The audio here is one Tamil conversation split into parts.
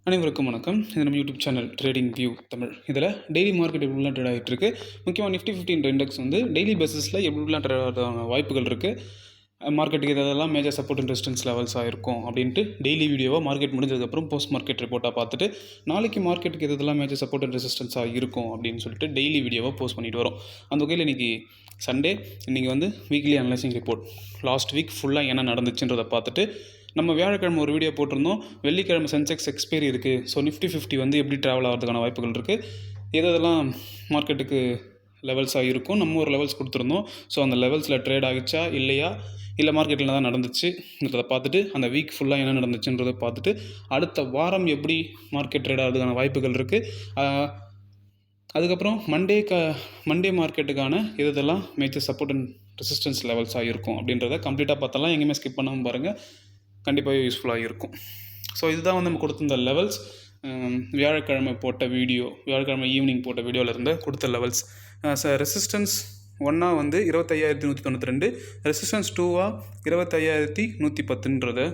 அனைவருக்கும் வணக்கம். இது நம்ம YouTube channel trading view Tamil. இதில் டெய்லி மார்க்கெட் எப்படிலாம் ட்ரேட் ஆகிட்டு இருக்கு, முக்கியமாக நிஃப்டி 50 இண்டெக்ஸ் வந்து டெய்லி பேசிஸில் எப்படிலாம் ட்ரேட் ஆகிறதுக்கான வாய்ப்புகள் இருக்குது, மார்க்கெட்டுக்கு இதெல்லாம் மேஜர் சப்போர்ட் அண்ட் ரெசிஸ்டன்ஸ் லெவல்ஸாக இருக்கும் அப்படின்ட்டு டெய்லி வீடியோவாக மார்க்கெட் முடிஞ்சதுக்கப்புறம் போஸ்ட் மார்க்கெட் ரிப்போர்ட்டாக பார்த்துட்டு நாளைக்கு மார்க்கெட்டுக்கு இதெல்லாம் மேஜர் சப்போர்ட் அண்ட் ரெசிஸ்டன்ஸாக இருக்கும் அப்படின்னு சொல்லிட்டு டெய்லி வீடியோவாக போஸ்ட் பண்ணிட்டு வரோம். அந்த வகையில் இன்றைக்கி சண்டே, இன்றைக்கி வந்து weekly analysing report last week ஃபுல்லாக என்ன நடந்துச்சுன்றதை பார்த்துட்டு நம்ம வியாழக்கிழமை ஒரு வீடியோ போட்டிருந்தோம். வெள்ளிக்கிழமை சென்செக்ஸ் எக்ஸ்பைரி இருக்குது. ஸோ நிஃப்டி 50 வந்து எப்படி ட்ராவல் ஆகிறதுக்கான வாய்ப்புகள் இருக்குது, எதெல்லாம் மார்க்கெட்டுக்கு லெவல்ஸாக இருக்கும், நம்ம ஒரு லெவல்ஸ் கொடுத்துருந்தோம். ஸோ அந்த லெவல்ஸில் ட்ரேட் ஆகிச்சா இல்லையா, இல்லை மார்க்கெட்டில் தான் நடந்துச்சுன்றதை பார்த்துட்டு அந்த வீக் ஃபுல்லாக என்ன நடந்துச்சுன்றதை பார்த்துட்டு அடுத்த வாரம் எப்படி மார்க்கெட் ட்ரேட் ஆகிறதுக்கான வாய்ப்புகள் இருக்குது, அதுக்கப்புறம் மண்டே மார்க்கெட்டுக்கான இதெல்லாம் மேஜர் சப்போர்ட் அண்ட் ரெசிஸ்டன்ஸ் லெவல்ஸாக இருக்கும் அப்படின்றத கம்ப்ளீட்டாக பார்த்தலாம். எங்கேயுமே ஸ்கிப் பண்ணாமல் பாருங்கள், கண்டிப்பாக யூஸ்ஃபுல்லாக இருக்கும். ஸோ இதுதான் வந்து நம்ம கொடுத்துருந்த லெவல்ஸ். வியாழக்கிழமை போட்ட வீடியோ, வியாழக்கிழமை ஈவினிங் போட்ட வீடியோவிலேருந்து கொடுத்த லெவல்ஸ். ரெசிஸ்டன்ஸ் 1 வந்து 25,192, ரெசிஸ்டன்ஸ் 2 25,110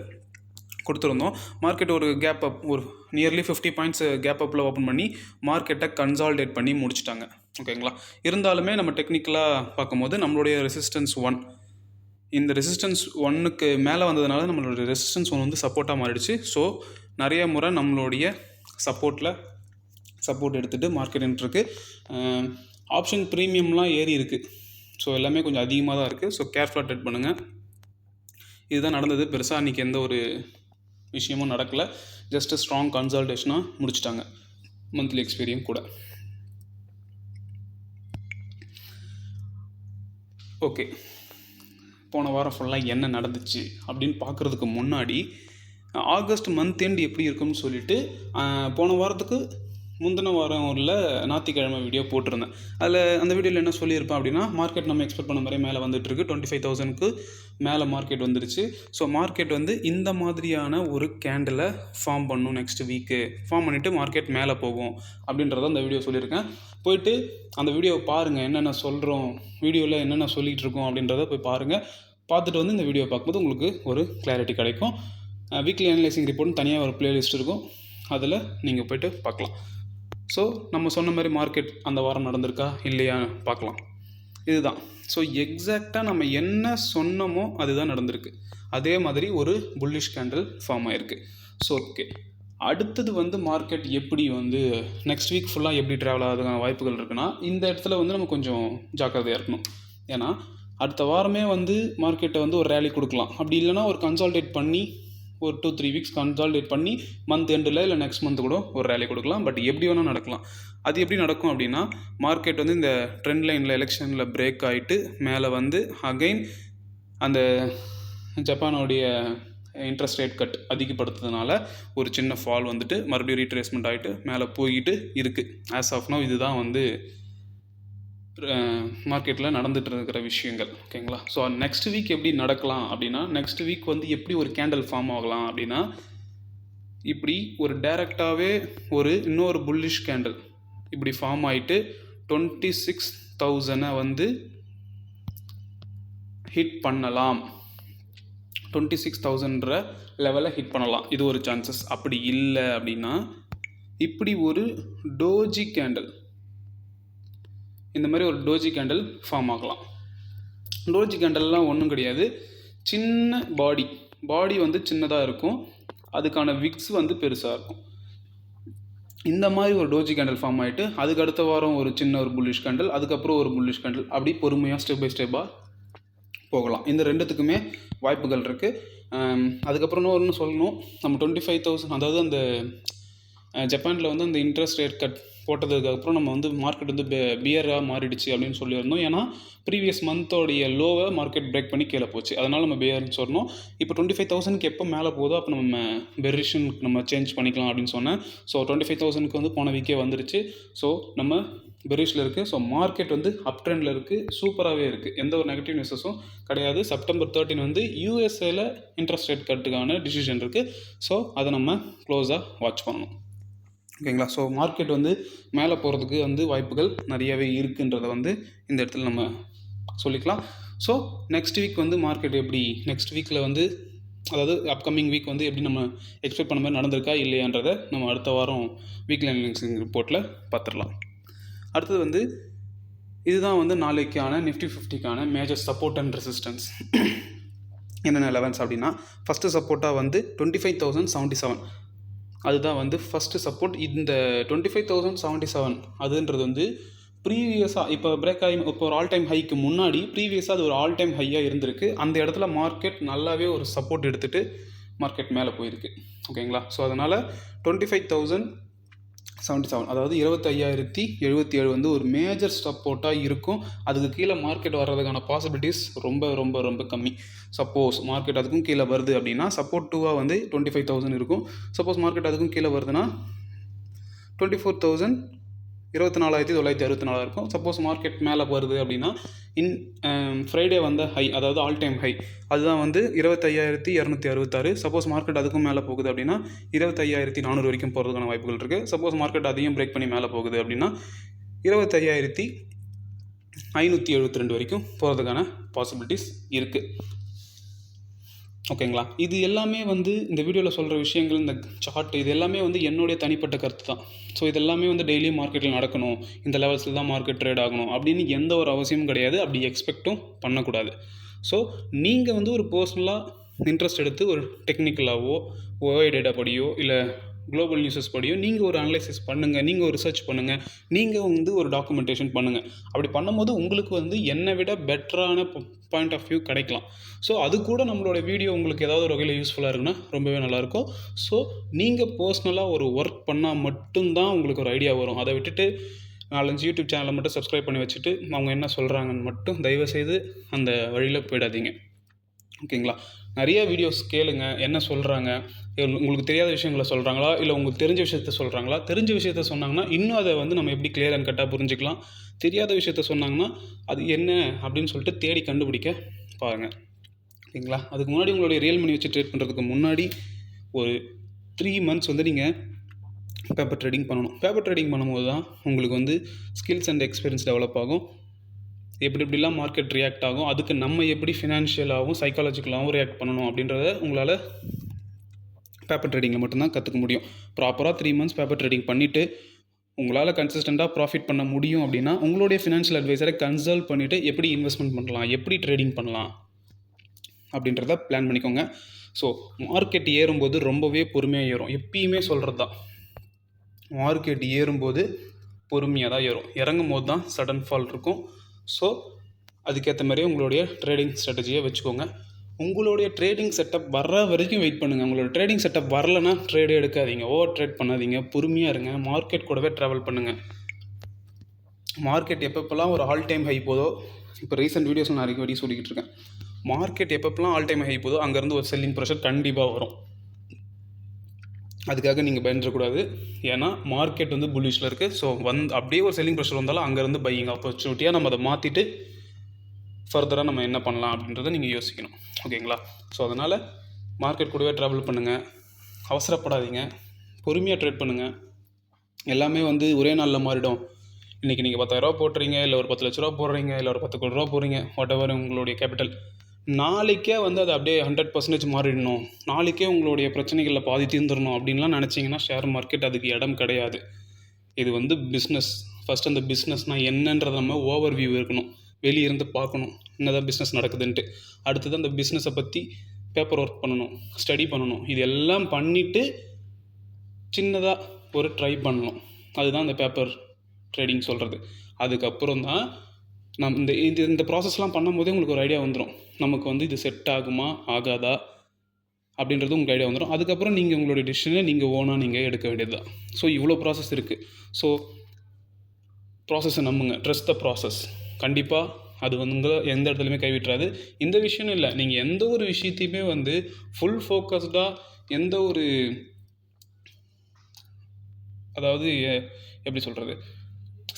கொடுத்துருந்தோம். மார்க்கெட் ஒரு கேப் அப், ஒரு நியர்லி 50 பாயிண்ட்ஸ் கேப் அப்பில் ஓப்பன் பண்ணி மார்க்கெட்டை கன்சால்டேட் பண்ணி முடிச்சிட்டாங்க. ஓகேங்களா. இருந்தாலுமே நம்ம டெக்னிக்கலாக பார்க்கும்போது நம்மளுடைய ரெசிஸ்டன்ஸ் 1, இந்த ரெசிஸ்டன்ஸ் 1க்கு மேலே வந்ததுனால நம்மளுடைய ரெசிஸ்டன்ஸ் 1 வந்து சப்போர்ட்டாக மாறிடுச்சு. ஸோ நிறைய முறை நம்மளுடைய சப்போர்ட் எடுத்துகிட்டு மார்க்கெட் நின்றுருக்கு. ஆப்ஷன் ப்ரீமியம்லாம் ஏறி இருக்குது. ஸோ எல்லாமே கொஞ்சம் அதிகமாக தான் இருக்குது. ஸோ கேர்ஃபுல்லாக ட்ரேட் பண்ணுங்கள். இதுதான் நடந்தது. பெருசாக இன்றைக்கி எந்த ஒரு விஷயமும் நடக்கலை. ஜஸ்ட்டு ஸ்ட்ராங் கன்சல்டேஷனாக முடிச்சிட்டாங்க. மந்த்லி எக்ஸ்பீரியும் கூட. ஓகே, போன வாரம் ஃபுல்லாக என்ன நடந்துச்சு அப்படின்னு பார்க்குறதுக்கு முன்னாடி ஆகஸ்ட் மந்த் எண்ட் எப்படி இருக்குன்னு சொல்லிட்டு போன வாரத்துக்கு முந்தின வாரம் உள்ள ஞாயிற்றுக்கிழமை வீடியோ போட்டிருந்தேன். அந்த வீடியோவில் என்ன சொல்லியிருப்பேன் அப்படின்னா, மார்க்கெட் நம்ம எக்ஸ்பெக்ட் பண்ண மாதிரி மேலே வந்துட்டுருக்கு. 25,000க்கு மேலே மார்க்கெட் வந்துடுச்சு. ஸோ மார்க்கெட் வந்து இந்த மாதிரியான ஒரு கேண்டிலை ஃபார்ம் பண்ணணும், நெக்ஸ்ட் வீக்கு ஃபார்ம் பண்ணிவிட்டு மார்க்கெட் மேலே போகும் அப்படின்றத அந்த வீடியோ சொல்லியிருக்கேன். போயிட்டு அந்த வீடியோவை பாருங்கள், என்னென்ன சொல்கிறோம், வீடியோவில் என்னென்ன சொல்லிகிட்டு இருக்கோம் அப்படின்றத போய் பாருங்கள். பார்த்துட்டு வந்து இந்த வீடியோ பார்க்கும்போது உங்களுக்கு ஒரு கிளாரிட்டி கிடைக்கும். வீக்லி அனலைசிங் ரிப்போர்ட்னு தனியாக ஒரு பிளேலிஸ்ட் இருக்கும், அதில் நீங்கள் போய்ட்டு பார்க்கலாம். ஸோ நம்ம சொன்ன மாதிரி மார்க்கெட் அந்த வாரம் நடந்திருக்கா இல்லையா பார்க்கலாம். இதுதான். ஸோ எக்ஸாக்டாக நம்ம என்ன சொன்னோமோ அதுதான் நடந்திருக்கு. அதே மாதிரி ஒரு புல்லிஷ் கேண்டில் ஃபார்ம் ஆகிருக்கு. ஸோ ஓகே, அடுத்தது வந்து மார்க்கெட் எப்படி வந்து நெக்ஸ்ட் வீக் ஃபுல்லாக எப்படி ட்ராவல் ஆகிறதுக்கான வாய்ப்புகள் இருக்குன்னா, இந்த இடத்துல வந்து நம்ம கொஞ்சம் ஜாக்கிரதையாக இருக்கணும். ஏன்னா அடுத்த வாரமே வந்து மார்க்கெட்டை வந்து ஒரு ரேலி கொடுக்கலாம். அப்படி இல்லைனா ஒரு கன்சால்டேட் பண்ணி ஒரு 2-3 வீக்ஸ் கன்சால்டேட் பண்ணி மந்த் எண்டில் இல்லை நெக்ஸ்ட் மந்த் கூட ஒரு ரேலி கொடுக்கலாம். பட் எப்படி வேணால் நடக்கலாம். அது எப்படி நடக்கும் அப்படின்னா, மார்க்கெட் வந்து இந்த ட்ரெண்ட் லைனில் எலெக்ஷனில் பிரேக் ஆகிட்டு மேலே வந்து அகைன் அந்த ஜப்பானோடைய இன்ட்ரெஸ்ட் ரேட் கட் அதிகப்படுத்துறதுனால ஒரு சின்ன ஃபால் வந்துட்டு மறுபடியும் ரீட்ரேஸ்மெண்ட் ஆகிட்டு மேலே போய்கிட்டு இருக்குது. ஆஸ் ஆஃப் நவ் இதுதான் வந்து மார்க்கெட்டில் நடந்துகிட்டு இருக்கிற விஷயங்கள். ஓகேங்களா. ஸோ நெக்ஸ்ட் வீக் எப்படி நடக்கலாம் அப்படின்னா, நெக்ஸ்ட் வீக் வந்து எப்படி ஒரு கேண்டில் ஃபார்ம் ஆகலாம் அப்படின்னா, இப்படி ஒரு டைரெக்டாகவே ஒரு இன்னொரு புல்லிஷ் கேண்டில் இப்படி ஃபார்ம் ஆகிட்டு 26,000 வந்து ஹிட் பண்ணலாம். 26,000 லெவலில் ஹிட் பண்ணலாம். இது ஒரு சான்சஸ். அப்படி இல்லை அப்படின்னா இப்படி ஒரு டோஜி கேண்டில், இந்த மாதிரி ஒரு டோஜி கேண்டில் ஃபார்ம் ஆகலாம். டோஜி கேண்டல்லாம் ஒன்றும் கிடையாது, சின்ன பாடி வந்து சின்னதாக இருக்கும், அதுக்கான விக்ஸ் வந்து பெருசாக இருக்கும். இந்த மாதிரி ஒரு டோஜி கேண்டில் ஃபார்ம் ஆகிட்டு அதுக்கு அடுத்த வாரம் ஒரு சின்ன ஒரு புல்லிஷ் கேண்டில், அதுக்கப்புறம் ஒரு புல்லிஷ் கேண்டில், அப்படி பொறுமையாக ஸ்டெப் பை ஸ்டெப்பாக போகலாம். இந்த ரெண்டுத்துக்குமே வாய்ப்புகள் இருக்குது. அதுக்கப்புறம் ஒன்று சொல்லணும், நம்ம 25,000 அதாவது அந்த ஜப்பானில் வந்து அந்த இன்ட்ரெஸ்ட் ரேட் கட் போட்டதுக்கப்புறம் நம்ம வந்து மார்க்கெட் வந்து பியராக மாறிடுச்சு அப்படின்னு சொல்லியிருந்தோம். ஏன்னா ப்ரீவியஸ் மந்தோடைய லோவை மார்க்கெட் பிரேக் பண்ணி கீழே போச்சு. அதனால் நம்ம பியர்னு சொன்னோம். இப்போ 25,000க்கு எப்போ மேலே போதோ அப்போ நம்ம பெரிஷனுக்கு நம்ம சேஞ்ச் பண்ணிக்கலாம் அப்படின்னு சொன்னேன். ஸோ 25,000க்கு வந்து போன வீக்கே வந்துருச்சு. ஸோ நம்ம பெரிஷில் இருக்குது. ஸோ மார்க்கெட் வந்து அப் ட்ரெண்டில் இருக்குது, சூப்பராகவே இருக்குது, எந்த ஒரு நெகட்டிவ் நியூஸஸும் கிடையாது. செப்டம்பர் 13 வந்து யூஎஸ்ஏல இன்ட்ரெஸ்ட் ரேட் கட்டுக்கான டிசிஷன் இருக்குது. ஸோ அதை நம்ம க்ளோஸாக வாட்ச் பண்ணணும். ஓகேங்களா. ஸோ மார்க்கெட் வந்து மேலே போகிறதுக்கு வந்து வாய்ப்புகள் நிறையவே இருக்குன்றதை வந்து இந்த இடத்துல நம்ம சொல்லிக்கலாம். ஸோ நெக்ஸ்ட் வீக் வந்து மார்க்கெட் எப்படி, நெக்ஸ்ட் வீக்கில் வந்து அதாவது அப்கமிங் வீக் வந்து எப்படி நம்ம எக்ஸ்பெக்ட் பண்ண மாதிரி நடந்திருக்கா இல்லையான்றதை நம்ம அடுத்த வாரம் வீக்லி அனலிசிஸ் ரிப்போர்ட்டில் பார்த்துடலாம். அடுத்தது வந்து இதுதான் வந்து நாளைக்கான நிஃப்டி 50க்கான மேஜர் சப்போர்ட் அண்ட் ரெசிஸ்டன்ஸ். என்னென்ன லெவல்ஸ் அப்படின்னா, ஃபஸ்ட்டு சப்போர்ட்டாக வந்து 25,077 அதுதான் வந்து ஃபஸ்ட்டு சப்போர்ட். இந்த 25,077 அதுன்றது வந்து ப்ரீவியஸாக இப்போ பிரேக் ஆகி இப்போ ஒரு ஆல் டைம் ஹைக்கு முன்னாடி ப்ரீவியஸாக அது ஒரு ஆல் டைம் ஹையாக இருந்திருக்கு. அந்த இடத்துல மார்க்கெட் நல்லாவே ஒரு சப்போர்ட் எடுத்துகிட்டு மார்க்கெட் மேலே போயிருக்கு. ஓகேங்களா? ஸோ அதனால் 25,077 அதாவது 25,077 வந்து ஒரு மேஜர் சப்போர்ட்டாக இருக்கும். அதுக்கு கீழே மார்க்கெட் வர்றதுக்கான பாசிபிலிட்டிஸ் ரொம்ப ரொம்ப ரொம்ப கம்மி. சப்போஸ் மார்க்கெட் அதுக்கும் கீழே வருது அப்படின்னா சப்போர்ட் 2வாக வந்து 25,000 இருக்கும். சப்போஸ் மார்க்கெட் அதுக்கும் கீழே வருதுன்னா 24,964 இருக்கும். சப்போஸ் மார்க்கெட் மேலே வருது அப்படின்னா ஃப்ரைடே வந்த ஹை, அதாவது ஆல் டைம் ஹை, அதுதான் வந்து 25,266. சப்போஸ் மார்க்கெட் அதுக்கும் மேலே போகுது அப்படின்னா 25,400 வரைக்கும் போகிறதுக்கான வாய்ப்புகள் இருக்குது. சப்போஸ் மார்க்கெட் அதையும் பிரேக் பண்ணி மேலே போகுது அப்படின்னா 25,572 வரைக்கும் போகிறதுக்கான பாசிபிலிட்டிஸ் இருக்குது. ஓகேங்களா? இது எல்லாமே வந்து இந்த வீடியோவில் சொல்கிற விஷயங்கள், இந்த சார்ட், இது எல்லாமே வந்து என்னுடைய தனிப்பட்ட கருத்து தான். ஸோ இது எல்லாமே வந்து டெய்லியும் மார்க்கெட்டில் நடக்கணும், இந்த லெவல்ஸில் தான் மார்க்கெட் ட்ரேட் ஆகணும் அப்படின்னு எந்த ஒரு அவசியமும் கிடையாது. அப்படி எக்ஸ்பெக்டும் பண்ணக்கூடாது. ஸோ நீங்கள் வந்து ஒரு பர்சனலாக இன்ட்ரெஸ்ட் எடுத்து ஒரு டெக்னிக்கலாகவோ ஓஐ டேட்டா படியோ இல்லை குளோபல் நியூஸஸ் படியோ நீங்கள் ஒரு அனலைசிஸ் பண்ணுங்கள், நீங்கள் ஒரு ரிசர்ச் பண்ணுங்கள், நீங்கள் வந்து ஒரு டாக்குமெண்டேஷன் பண்ணுங்கள். அப்படி பண்ணும்போது உங்களுக்கு வந்து என்னை விட பெட்டரான பாயிண்ட் ஆஃப் வியூ கிடைக்கலாம். ஸோ அது கூட நம்மளோட வீடியோ உங்களுக்கு ஏதாவது ஒரு வகையில் யூஸ்ஃபுல்லாக இருக்குன்னா ரொம்பவே நல்லாயிருக்கும். ஸோ நீங்கள் பர்சனலாக ஒரு ஒர்க் பண்ணால் மட்டும்தான் உங்களுக்கு ஒரு ஐடியா வரும். அதை விட்டுட்டு 4-5 யூடியூப் சேனலை மட்டும் சப்ஸ்கிரைப் பண்ணி வச்சுட்டு அவங்க என்ன சொல்கிறாங்கன்னு மட்டும் தயவுசெய்து அந்த வழியில் போயிடாதீங்க. ஓகேங்களா? நிறைய வீடியோஸ் கேளுங்க, என்ன சொல்கிறாங்க, உங்களுக்கு தெரியாத விஷயங்களை சொல்கிறாங்களா இல்லை உங்களுக்கு தெரிஞ்ச விஷயத்த சொல்கிறாங்களா. தெரிஞ்ச விஷயத்த சொன்னாங்கன்னா இன்னும் அதை வந்து நம்ம எப்படி கிளியர் அண்ட் கட்டாக புரிஞ்சுக்கலாம். தெரியாத விஷயத்த சொன்னாங்கன்னா அது என்ன அப்படின்னு சொல்லிட்டு தேடி கண்டுபிடிக்க பாருங்கள். ஓகேங்களா? அதுக்கு முன்னாடி உங்களுடைய ரியல் மணி வச்சு ட்ரேட் பண்ணுறதுக்கு முன்னாடி ஒரு 3 months வந்து நீங்கள் பேப்பர் ட்ரேடிங் பண்ணணும். பேப்பர் ட்ரேடிங் பண்ணும்போது தான் உங்களுக்கு வந்து ஸ்கில்ஸ் அண்ட் எக்ஸ்பீரியன்ஸ் டெவலப் ஆகும். எப்படிலாம் மார்க்கெட் ரியாக்ட் ஆகும், அதுக்கு நம்ம எப்படி ஃபினான்ஷியலாகவும் சைக்காலஜிக்கலாகவும் ரியாக்ட் பண்ணணும் அப்படின்றத உங்களால் பேப்பர் ட்ரேடிங்கில் மட்டும்தான் கற்றுக்க முடியும். ப்ராப்பராக 3 months பேப்பர் ட்ரேடிங் பண்ணிவிட்டு உங்களால் கன்சிஸ்டண்ட்டாக ப்ராஃபிட் பண்ண முடியும் அப்படின்னா உங்களுடைய ஃபினான்ஷியல் அட்வைசரை கன்சல்ட் பண்ணிவிட்டு எப்படி இன்வெஸ்ட்மெண்ட் பண்ணலாம், எப்படி ட்ரேடிங் பண்ணலாம் அப்படின்றத பிளான் பண்ணிக்கோங்க. ஸோ மார்க்கெட் ஏறும்போது ரொம்பவே பொறுமையாக ஏறும். எப்பயுமே சொல்கிறது தான், மார்க்கெட் ஏறும்போது பொறுமையாக தான் ஏறும், இறங்கும் போது தான் சடன் ஃபால் இருக்கும். ஸோ அதுக்கேற்ற மாதிரி உங்களுடைய ட்ரேடிங் ஸ்ட்ராட்டஜியை வச்சுக்கோங்க. உங்களுடைய ட்ரேடிங் செட்டப் வர்ற வரைக்கும் வெயிட் பண்ணுங்கள். உங்களோட ட்ரேடிங் செட்டப் வரலைன்னா ட்ரேடே எடுக்காதீங்க, ஓவர் ட்ரேட் பண்ணாதீங்க, பொறுமையாக இருங்க, மார்க்கெட் கூடவே ட்ராவல் பண்ணுங்கள். மார்க்கெட் எப்பப்பெல்லாம் ஒரு ஆல் டைம் ஹை போதோ, இப்போ ரீசெண்ட் வீடியோஸ் நான் அடிக்கடி சொல்லிக்கிட்டு இருக்கேன், மார்க்கெட் எப்பப்பெல்லாம் ஆல் டைம் ஹை போதோ அங்கேருந்து ஒரு செல்லிங் ப்ரெஷர் கண்டிப்பாக வரும். அதுக்காக நீங்கள் பயந்துடக்கூடாது. ஏன்னா மார்க்கெட் வந்து புல்லிஷில் இருக்குது. ஸோ அப்படியே ஒரு செல்லிங் ப்ரெஷர் வந்தாலும் அங்கேருந்து பையிங் ஆப்பர்ச்சுனிட்டியாக நம்ம அதை மாற்றிட்டு ஃபர்தராக நம்ம என்ன பண்ணலாம் அப்படின்றத நீங்கள் யோசிக்கணும். ஓகேங்களா? ஸோ அதனால் மார்க்கெட் கூடவே ட்ராவல் பண்ணுங்கள், அவசரப்படாதீங்க, பொறுமையாக ட்ரேட் பண்ணுங்கள். எல்லாமே வந்து ஒரே நாளில் மாறிடும். இன்றைக்கி நீங்கள் 10,000 போட்டுறீங்க, இல்லை ஒரு 10 லட்ச ரூபா போடுறீங்க, இல்லை ஒரு 10 கோடி ரூபா போடுறீங்க, வாட் எவர் உங்களுடைய கேபிட்டல், நாளைக்கே வந்து அது அப்படியே 100% மாறிடணும், நாளைக்கே உங்களுடைய பிரச்சனைகளில் பாதி தீர்ந்துடணும் அப்படின்லாம் நினச்சிங்கன்னா ஷேர் மார்க்கெட் அதுக்கு இடம் கிடையாது. இது வந்து பிஸ்னஸ். ஃபஸ்ட் அந்த பிஸ்னஸ்னால் என்னன்றதை நம்ம ஓவர் வியூ இருக்கணும், வெளியே இருந்து பார்க்கணும் என்னதான் பிஸ்னஸ் நடக்குதுன்ட்டு. அடுத்தது அந்த பிஸ்னஸை பற்றி பேப்பர் ஒர்க் பண்ணணும், ஸ்டடி பண்ணணும். இது எல்லாம் பண்ணிவிட்டு சின்னதாக ஒரு ட்ரை பண்ணணும். அதுதான் அந்த பேப்பர் ட்ரேடிங் சொல்கிறது. அதுக்கப்புறம் தான் இந்த ப்ராசஸ்லாம் பண்ணும்போதே உங்களுக்கு ஒரு ஐடியா வந்துடும், நமக்கு வந்து இது செட் ஆகுமா ஆகாதா அப்படின்றது உங்களுக்கு ஐடியா வந்துடும். அதுக்கப்புறம் நீங்கள் உங்களுடைய டிசிஷனை நீங்கள் ஓனாக நீங்கள் எடுக்க வேண்டியது தான். ஸோ இவ்வளோ ப்ராசஸ் இருக்குது. ஸோ ப்ராசஸை நம்புங்க, ட்ரஸ்ட் த ப்ராசஸ். கண்டிப்பாக அது வந்து எந்த இடத்துலையுமே கைவிட்டுறாது. இந்த விஷயம் இல்லை, நீங்கள் எந்த ஒரு விஷயத்தையுமே வந்து ஃபுல் ஃபோக்கஸ்டாக எந்த ஒரு, அதாவது எப்படி சொல்கிறது,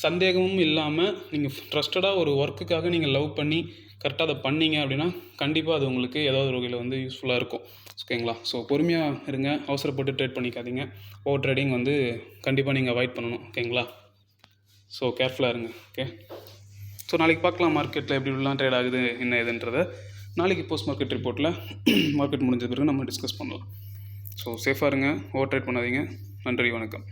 சந்தேகமும் இல்லாமல் நீங்கள் ட்ரஸ்டடாக ஒரு ஒர்க்குக்காக நீங்கள் லவ் பண்ணி கரெக்டாக அதை பண்ணீங்க அப்படின்னா கண்டிப்பாக அது உங்களுக்கு ஏதாவது ஒரு வகையில் வந்து யூஸ்ஃபுல்லாக இருக்கும். ஓகேங்களா? ஸோ பொறுமையாக இருங்க, அவசரப்பட்டு ட்ரேட் பண்ணிக்காதீங்க. ஓவர் ட்ரேடிங் வந்து கண்டிப்பாக நீங்கள் அவாய்ட் பண்ணணும். ஓகேங்களா? ஸோ கேர்ஃபுல்லாக இருங்க. ஓகே, ஸோ நாளைக்கு பார்க்கலாம் மார்க்கெட்டில் எப்படி இப்படிலாம் ட்ரேட் ஆகுது என்ன ஏதுன்றதை. நாளைக்கு போஸ்ட் மார்க்கெட் ரிப்போர்ட்டில் மார்க்கெட் முடிஞ்ச பிறகு நம்ம டிஸ்கஸ் பண்ணலாம். ஸோ சேஃபாக இருங்க, ஓவர் ட்ரேட் பண்ணாதீங்க. நன்றி, வணக்கம்.